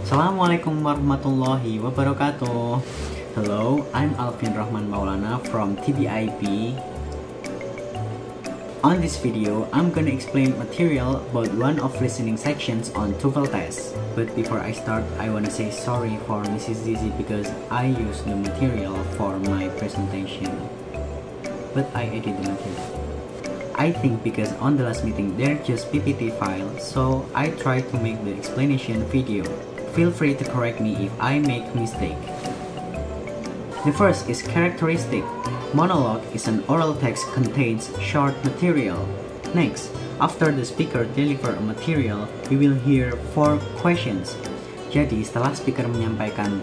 Assalamualaikum warahmatullahi wabarakatuh. Hello, I'm Alvin Rahman Maulana from TBIP. On this video, I'm gonna explain material about one of listening sections on TOEFL test. But before I start, I wanna say sorry for Mrs. Zizi because I used the material for my presentation. But I edit the material. I think because on the last meeting they're just PPT files, so I try to make the explanation video. Feel free to correct me if I make mistake. The first is characteristic. Monologue is an oral text contains short material. Next, after the speaker deliver a material, we will hear 4 questions. Jadi setelah speaker menyampaikan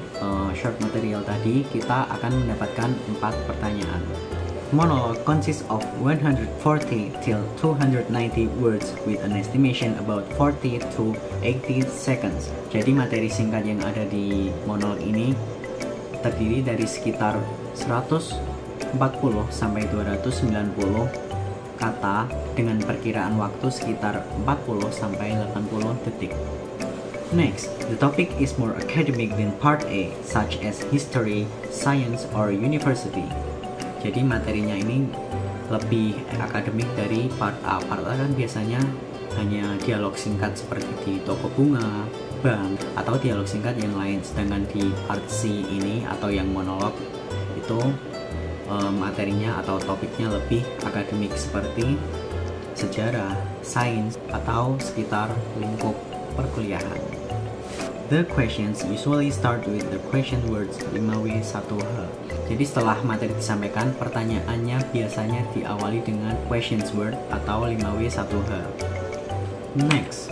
short material tadi, kita akan mendapatkan 4 pertanyaan. Monologue consists of 140 till 290 words with an estimation about 40 to 80 seconds. Jadi materi singkat yang ada di monolog ini terdiri dari sekitar 140 sampai 290 kata dengan perkiraan waktu sekitar 40 sampai 80 detik. Next, the topic is more academic than part A, such as history, science, or university. Jadi materinya ini lebih akademik dari part A. Part A kan biasanya hanya dialog singkat seperti di toko bunga, bank, atau dialog singkat yang lain. Sedangkan di part C ini atau yang monolog itu materinya atau topiknya lebih akademik seperti sejarah, sains, atau sekitar lingkup perkuliahan. The questions usually start with the question words 5W1H. Jadi setelah materi disampaikan, pertanyaannya biasanya diawali dengan questions word atau 5W1H. Next.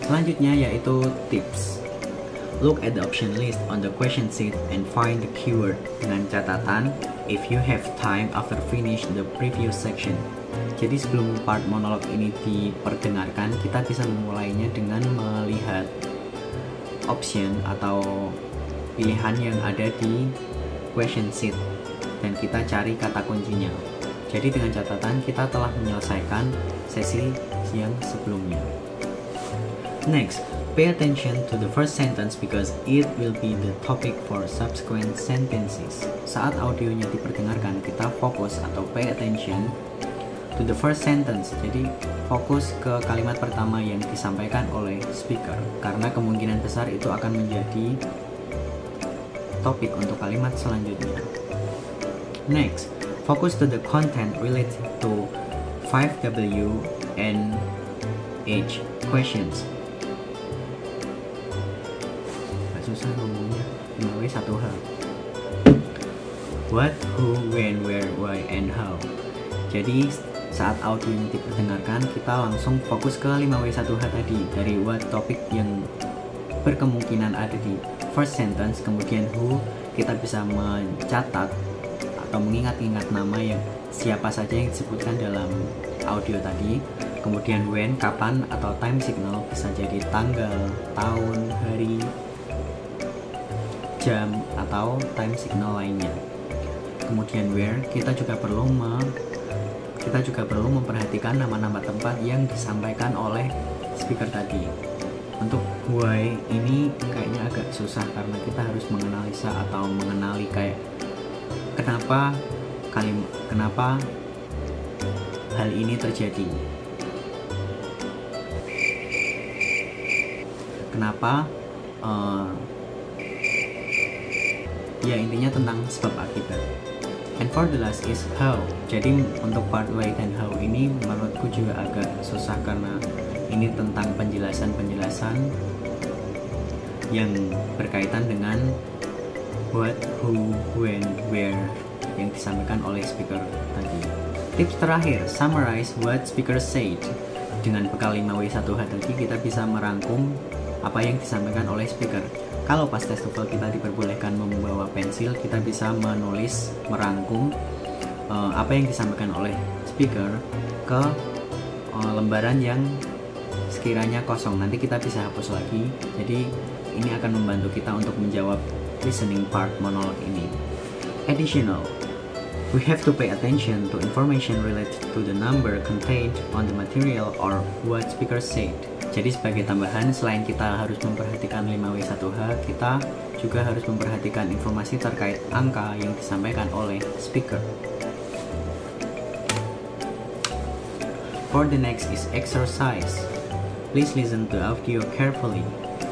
Selanjutnya yaitu tips. Look at the option list on the question sheet and find the keyword. Dengan catatan, if you have time after finish the previous section. Jadi sebelum part monolog ini diperdengarkan, kita bisa memulainya dengan melihat option atau pilihan yang ada di question sheet dan kita cari kata kuncinya. Jadi dengan catatan kita telah menyelesaikan sesi yang sebelumnya. Next, pay attention to the first sentence because it will be the topic for subsequent sentences. Saat audionya diperdengarkan, kita fokus atau pay attention to the first sentence. Jadi fokus ke kalimat pertama yang disampaikan oleh speaker karena kemungkinan besar itu akan menjadi topik untuk kalimat selanjutnya. Next, focus to the content related to 5W and H questions. Susah ngomongnya. 5W1H. What, who, when, where, why, and how. Jadi saat audio ini diperdengarkan, kita langsung fokus ke 5W1H tadi. Dari what topik yang berkemungkinan ada di first sentence, kemudian who, kita bisa mencatat atau mengingat-ingat nama yang siapa saja yang disebutkan dalam audio tadi. Kemudian when, kapan, atau time signal, bisa jadi tanggal, tahun, hari, jam, atau time signal lainnya. Kemudian where, kita juga perlu memperhatikan nama-nama tempat yang disampaikan oleh speaker tadi. Untuk why ini kayaknya agak susah karena kita harus menganalisa atau mengenali kayak kenapa hal ini terjadi. Kenapa ya intinya tentang sebab akibat. And for the last is how. Jadi untuk part why dan how ini menurutku juga agak susah karena ini tentang penjelasan-penjelasan yang berkaitan dengan what, who, when, where yang disampaikan oleh speaker tadi. Tips terakhir, summarize what speaker said. Dengan bekal 5W1H tadi kita bisa merangkum apa yang disampaikan oleh speaker. Kalau pas tes TOEFL kita diperbolehkan membawa pensil, kita bisa menulis, merangkum apa yang disampaikan oleh speaker ke lembaran yang sekiranya kosong. Nanti kita bisa hapus lagi. Jadi ini akan membantu kita untuk menjawab listening part monolog ini. Additional, we have to pay attention to information related to the number contained on the material or what speaker said. Jadi sebagai tambahan, selain kita harus memperhatikan 5W1H, kita juga harus memperhatikan informasi terkait angka yang disampaikan oleh speaker. For the next is exercise. Please listen to audio carefully.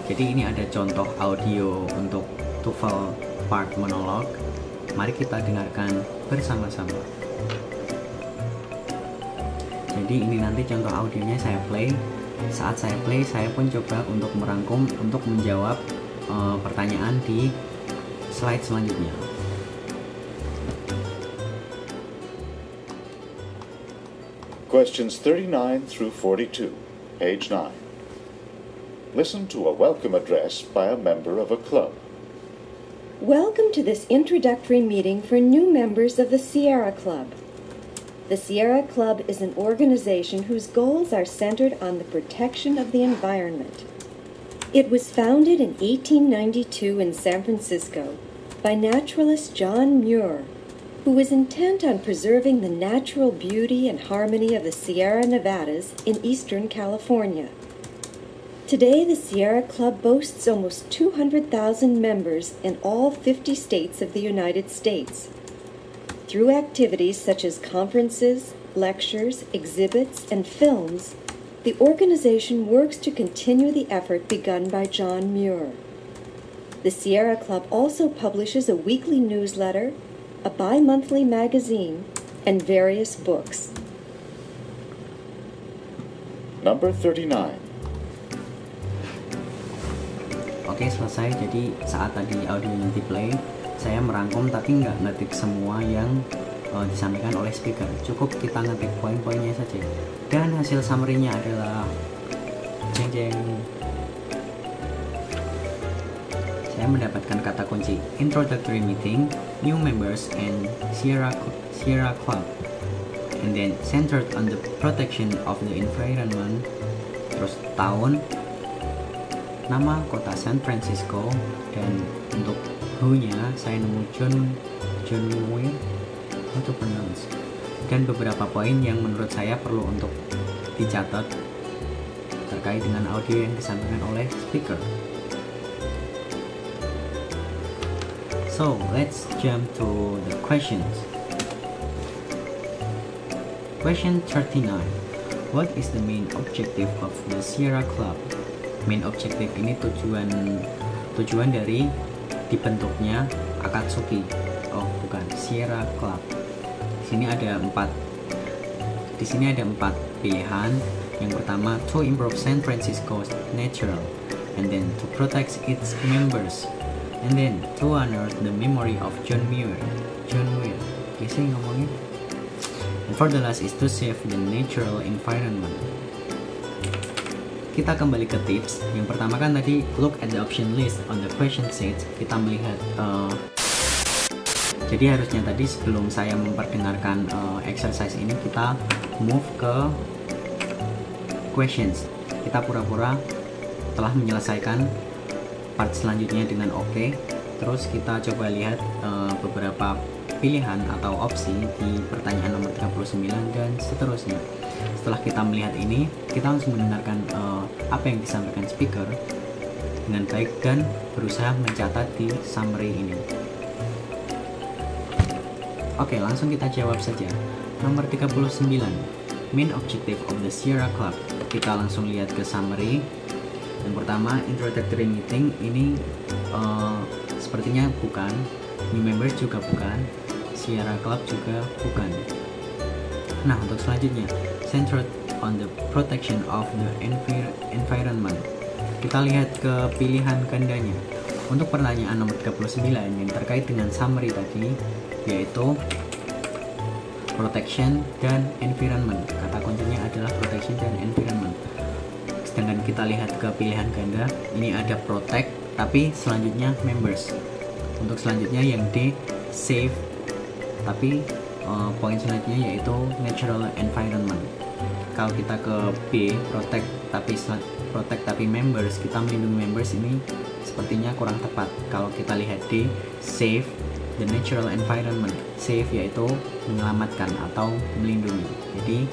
Jadi ini ada contoh audio untuk TOEFL part monolog. Mari kita dengarkan bersama-sama. Jadi ini nanti contoh audionya saya play. Saat saya play, saya pun coba untuk merangkum untuk menjawab pertanyaan di slide selanjutnya. Questions 39 through 42, page 9. Listen to a welcome address by a member of a club. Welcome to this introductory meeting for new members of the Sierra Club. The Sierra Club is an organization whose goals are centered on the protection of the environment. It was founded in 1892 in San Francisco by naturalist John Muir, who was intent on preserving the natural beauty and harmony of the Sierra Nevadas in eastern California. Today, the Sierra Club boasts almost 200,000 members in all 50 states of the United States. Through activities such as conferences, lectures, exhibits, and films, the organization works to continue the effort begun by John Muir. The Sierra Club also publishes a weekly newsletter, a bi-monthly magazine, and various books. Number 39. Oke, selesai. Jadi saat tadi audio nanti play, saya merangkum tapi nggak ngetik semua yang disampaikan oleh speaker. Cukup kita ngetik poin-poinnya saja. Dan hasil summary-nya adalah jeng-jeng. Saya mendapatkan kata kunci introductory meeting, new members, and Sierra Club. And then centered on the protection of the environment. Terus tahun, nama kota San Francisco, dan untuk who-nya saya nemu John Muir, how to pronounce, dan beberapa poin yang menurut saya perlu untuk dicatat terkait dengan audio yang disampaikan oleh speaker. So let's jump to the questions. Question 39. What is the main objective of the Sierra Club? Main objective ini tujuan dari dibentuknya Akatsuki. Oh, bukan, Sierra Club. Di sini ada empat pilihan. Yang pertama, to improve San Francisco's natural, and then to protect its members, and then to honor the memory of John Muir. Oke sih ngomongnya. And for the last is to save the natural environment. Kita kembali ke tips. Yang pertama kan tadi look at the option list on the question sheet. Kita melihat jadi harusnya tadi sebelum saya memperdengarkan exercise ini, kita move ke questions. Kita pura-pura telah menyelesaikan part selanjutnya dengan oke. Terus kita coba lihat beberapa pilihan atau opsi di pertanyaan nomor 39 dan seterusnya. Setelah kita melihat ini, kita langsung mendengarkan apa yang disampaikan speaker dengan baik dan berusaha mencatat di summary ini. Oke, langsung kita jawab saja. Nomor 39, main objective of the Sierra Club. Kita langsung lihat ke summary. Yang pertama, introductory meeting. Ini sepertinya bukan. New members juga bukan. Sierra Club juga bukan. Nah, untuk selanjutnya, centered on the protection of the environment. Kita lihat ke pilihan gandanya. Untuk pertanyaan nomor 39 yang terkait dengan summary tadi, yaitu protection dan environment. Kata kuncinya adalah protection dan environment. Sedangkan kita lihat ke pilihan ganda, ini ada protect, tapi selanjutnya members. Untuk selanjutnya yang D, save, tapi poin selanjutnya yaitu natural environment. Kalau kita ke B, protect tapi members, kita melindungi members, ini sepertinya kurang tepat. Kalau kita lihat D, save the natural environment. Save yaitu menyelamatkan atau melindungi. Jadi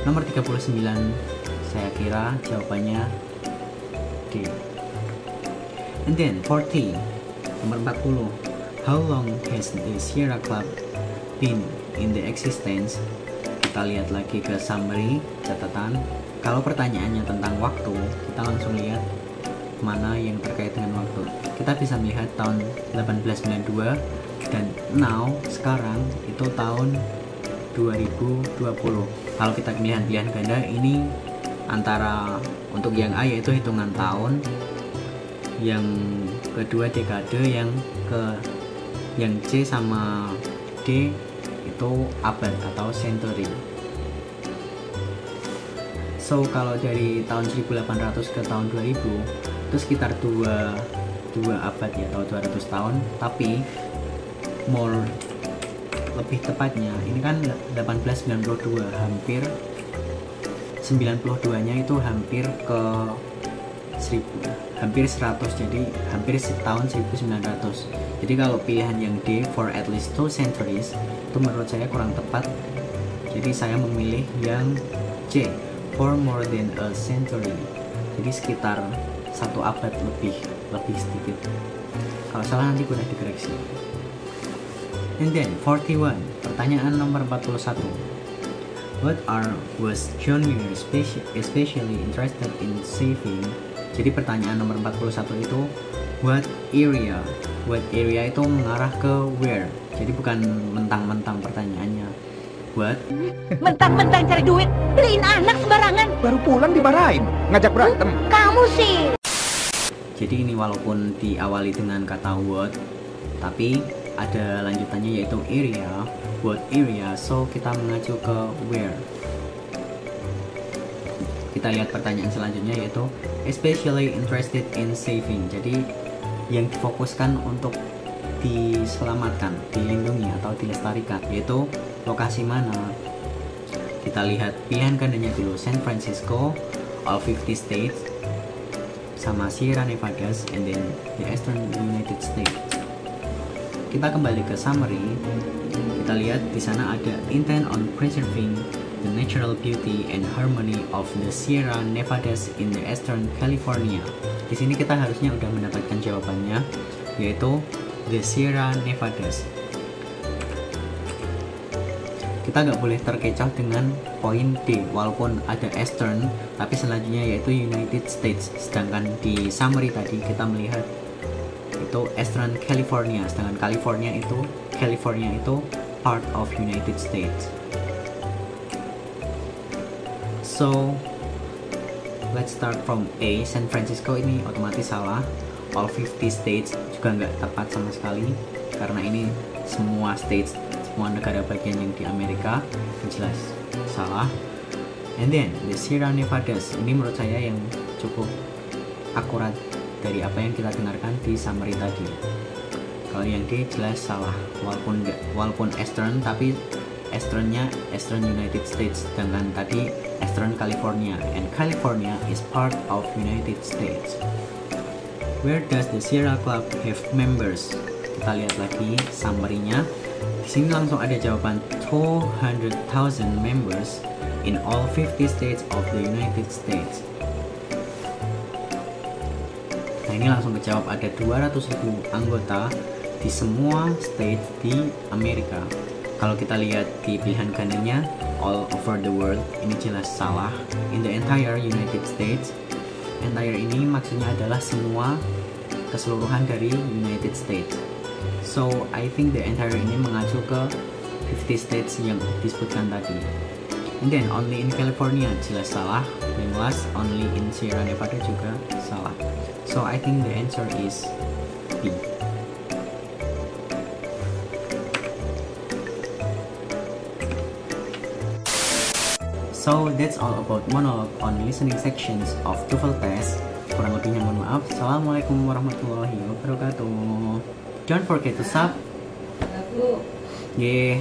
nomor 39 Saya kira jawabannya D. And then 40, nomor 40. How long has the Sierra Club been in the existence? Kita lihat lagi ke summary, catatan. Kalau pertanyaannya tentang waktu, kita langsung lihat mana yang terkait dengan waktu. Kita bisa melihat tahun 1892 dan now sekarang itu tahun 2020. Kalau kita pilihan ganda ini antara untuk yang A yaitu hitungan tahun, yang kedua dekade, yang C sama D itu abad atau century. So kalau dari tahun 1800 ke tahun 2000 itu sekitar 2 abad ya, atau 200 tahun. Tapi lebih tepatnya ini kan 1892, hampir 92 nya itu hampir ke 100, jadi hampir tahun 1900. Jadi kalau pilihan yang D, for at least 2 centuries, itu menurut saya kurang tepat. Jadi saya memilih yang C, for more than a century. Jadi sekitar 1 abad lebih sedikit. Kalau salah nanti udah dikoreksi. And then 41, pertanyaan nomor 41. Was John Muir especially interested in saving? Jadi pertanyaan nomor 41 itu what area itu mengarah ke where. Jadi bukan mentang-mentang pertanyaannya what. Mentang-mentang cari duit, beliin anak sembarangan. Baru pulang dimarahin, ngajak berantem. Kamu sih. Jadi ini walaupun diawali dengan kata what, tapi ada lanjutannya yaitu area, what area, so kita mengacu ke where. Kita lihat pertanyaan selanjutnya yaitu especially interested in saving. Jadi yang difokuskan untuk diselamatkan, dilindungi atau dilestarikan yaitu lokasi mana. Kita lihat pilihan gandanya dulu, San Francisco, all 50 states, sama Sierra Nevada, and then the Eastern United States. Kita kembali ke summary. Kita lihat di sana ada intent on preserving the natural beauty and harmony of the Sierra Nevadas in the Eastern California. Di sini kita harusnya udah mendapatkan jawabannya, yaitu the Sierra Nevadas. Kita nggak boleh terkecoh dengan poin D, walaupun ada Eastern, tapi selanjutnya yaitu United States. Sedangkan di summary tadi kita melihat itu Eastern California, sedangkan California itu part of United States. So let's start from A. San Francisco ini otomatis salah. All 50 states juga nggak tepat sama sekali, karena ini semua states, semua negara bagian yang di Amerika, jelas salah. And then the Sierra Nevadas ini menurut saya yang cukup akurat dari apa yang kita dengarkan di summary tadi. Kalau yang D jelas salah, walaupun Eastern, tapi Easternnya Eastern United States, dengan tadi Eastern California, and California is part of United States. Where does the Sierra Club have members? Kita lihat lagi summary-nya. Di sini langsung ada jawaban 200,000 members in all 50 states of the United States. Nah ini langsung kejawab, ada 200.000 anggota di semua state di Amerika. Kalau kita lihat di pilihan gandanya all over the world, ini jelas salah. In the entire United States, entire ini maksudnya adalah semua, keseluruhan dari United States. So I think the entire ini mengacu ke 50 states yang disebutkan tadi. And then only in California jelas salah. Dan last only in Sierra Nevada juga salah. So I think the answer is B. So that's all about monologue on listening sections of TOEFL test. Kurang lebihnya mohon maaf. Assalamualaikum warahmatullahi wabarakatuh. Don't forget to sub. Yeah.